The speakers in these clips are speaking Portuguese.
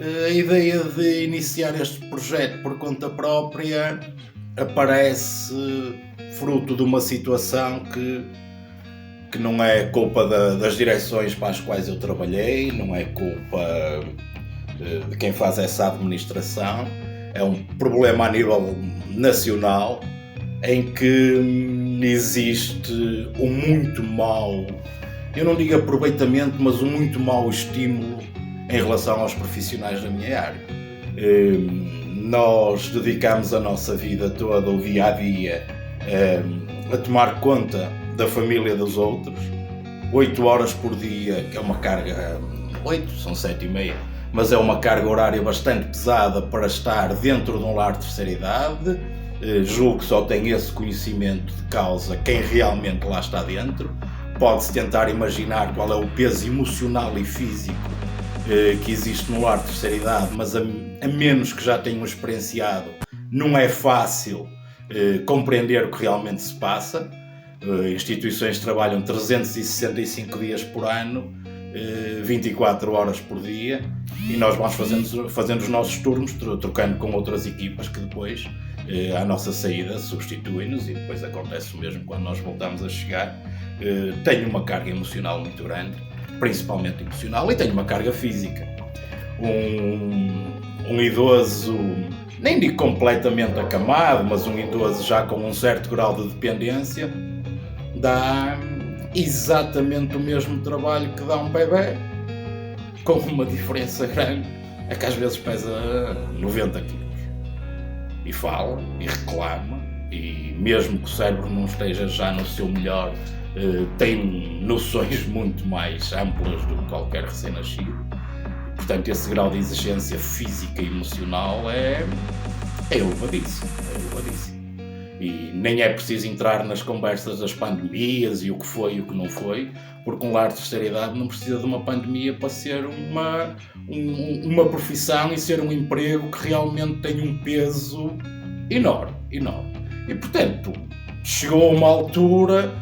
A ideia de iniciar este projeto por conta própria aparece fruto de uma situação que não é culpa das direções para as quais eu trabalhei, não é culpa de quem faz essa administração, é um problema a nível nacional em que existe um muito mau, eu não digo aproveitamento, mas um muito mau estímulo em relação aos profissionais da minha área. Nós dedicamos a nossa vida toda, o dia a dia, a tomar conta da família dos outros, 8 horas por dia, que é uma carga, 8, são 7h30, mas é uma carga horária bastante pesada para estar dentro de um lar de terceira idade. Julgo que só tem esse conhecimento de causa quem realmente lá está dentro. Pode-se tentar imaginar qual é o peso emocional e físico que existe no lar de terceira idade, mas a menos que já tenham experienciado, não é fácil compreender o que realmente se passa. Instituições trabalham 365 dias por ano, 24 horas por dia, e nós vamos fazendo os nossos turnos, trocando com outras equipas que depois, à nossa saída, substituem-nos, e depois acontece o mesmo quando nós voltamos a chegar. Tenho uma carga emocional muito grande, principalmente emocional, e tenho uma carga física. Um idoso, nem digo completamente acamado, mas um idoso já com um certo grau de dependência, dá exatamente o mesmo trabalho que dá um bebê, com uma diferença grande, é que às vezes pesa 90 quilos. E fala, e reclama, e mesmo que o cérebro não esteja já no seu melhor, tem noções muito mais amplas do que qualquer recém-nascido. Portanto, esse grau de exigência física e emocional é elevadíssimo. E nem é preciso entrar nas conversas das pandemias e o que foi e o que não foi, porque um lar de terceira idade não precisa de uma pandemia para ser uma profissão e ser um emprego que realmente tem um peso enorme. E, portanto, chegou a uma altura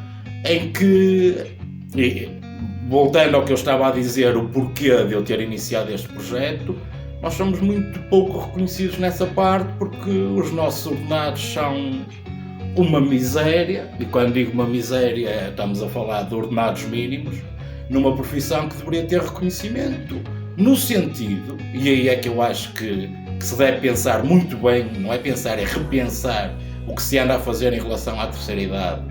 em que, voltando ao que eu estava a dizer, o porquê de eu ter iniciado este projeto, nós somos muito pouco reconhecidos nessa parte, porque os nossos ordenados são uma miséria, e quando digo uma miséria estamos a falar de ordenados mínimos, numa profissão que deveria ter reconhecimento, no sentido, e aí é que eu acho que se deve pensar muito bem, não é pensar, é repensar o que se anda a fazer em relação à terceira idade.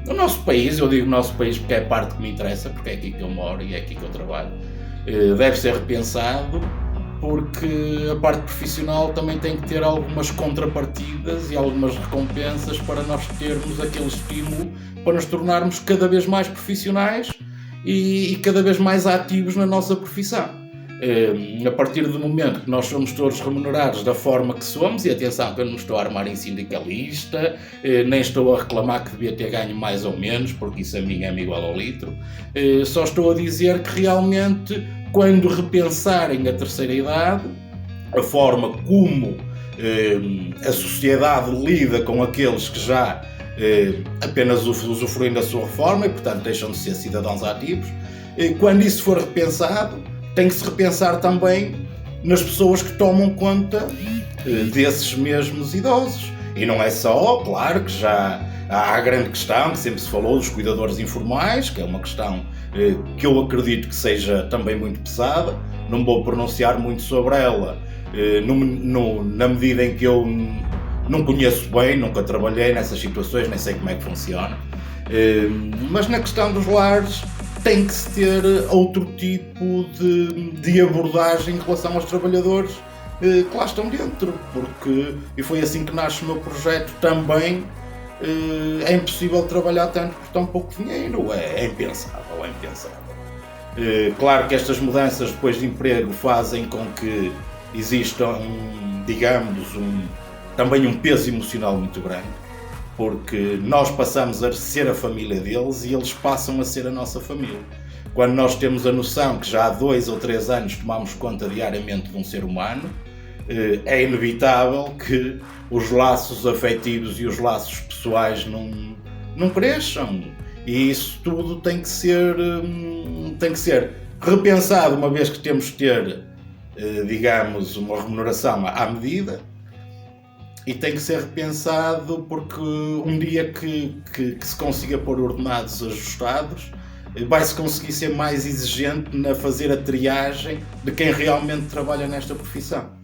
No nosso país, eu digo nosso país porque é a parte que me interessa, porque é aqui que eu moro e é aqui que eu trabalho, deve ser repensado, porque a parte profissional também tem que ter algumas contrapartidas e algumas recompensas para nós termos aquele estímulo para nos tornarmos cada vez mais profissionais e cada vez mais ativos na nossa profissão. A partir do momento que nós somos todos remunerados da forma que somos, e atenção que eu não estou a armar em sindicalista, nem estou a reclamar que devia ter ganho mais ou menos, porque isso a mim é igual ao litro, só estou a dizer que realmente, quando repensarem a terceira idade, a forma como a sociedade lida com aqueles que já apenas usufruem da sua reforma e, portanto, deixam de ser cidadãos ativos, quando isso for repensado, tem que se repensar também nas pessoas que tomam conta desses mesmos idosos. E não é só, claro que já há a grande questão que sempre se falou dos cuidadores informais, que é uma questão que eu acredito que seja também muito pesada. Não vou pronunciar muito sobre ela, na medida em que eu não conheço bem, nunca trabalhei nessas situações, nem sei como é que funciona. Mas na questão dos lares, tem que se ter outro tipo de abordagem em relação aos trabalhadores que lá estão dentro, porque, e foi assim que nasce o meu projeto também. É impossível trabalhar tanto por tão pouco dinheiro, é impensável. Claro que estas mudanças depois de emprego fazem com que exista também um peso emocional muito grande, porque nós passamos a ser a família deles e eles passam a ser a nossa família. Quando nós temos a noção que já há 2 ou 3 anos tomamos conta diariamente de um ser humano, é inevitável que os laços afetivos e os laços pessoais não cresçam. E isso tudo tem que ser repensado, uma vez que temos que ter digamos, uma remuneração à medida, e tem que ser repensado porque um dia que se consiga pôr ordenados ajustados, vai-se conseguir ser mais exigente na fazer a triagem de quem realmente trabalha nesta profissão.